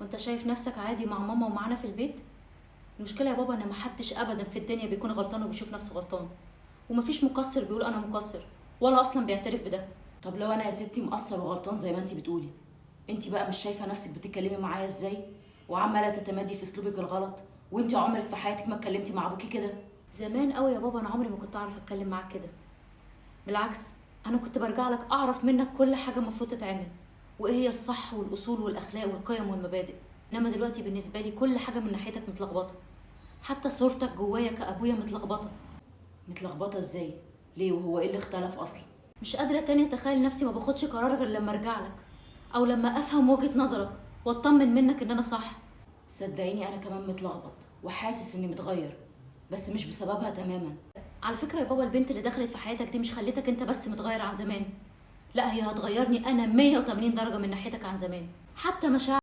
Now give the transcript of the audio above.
وانت شايف نفسك عادي مع ماما ومعانا في البيت؟ المشكله يا بابا ان محدش ابدا في الدنيا بيكون غلطان وبيشوف نفسه غلطان، ومفيش مقصر بيقول انا مقصر ولا اصلا بيعترف بده. طب لو انا يا ستي مقصر وغلطان زي ما انت بتقولي، انت بقى مش شايفه نفسك بتتكلمي معايا ازاي وعماله تتمادي في اسلوبك الغلط؟ وانت عمرك في حياتك ما اتكلمتي مع ابوكي كده؟ زمان قوي يا بابا انا عمري ما كنت اعرف اتكلم معاك كده. بالعكس، انا كنت برجع لك اعرف منك كل حاجه المفروض تتعمل، وايه هي الصح والاصول والاخلاق والقيم والمبادئ. انما دلوقتي بالنسبه لي كل حاجه من ناحيتك متلخبطه، حتى صورتك جوايا كابويا متلخبطه. متلخبطه ازاي؟ ليه وهو ايه اللي اختلف اصلا؟ مش قادره تاني اتخيل نفسي ما باخدش قرار غير لما ارجع لك، او لما افهم وجهه نظرك واطمن منك ان انا صح. صدقيني انا كمان متلخبط وحاسس اني متغير، بس مش بسببها تماما. على فكره يا بابا، البنت اللي دخلت في حياتك دي مش خليتك انت بس متغير عن زمان، لا هي هتغيرني انا 180 درجه من ناحيتك عن زمان. حتى مشاعر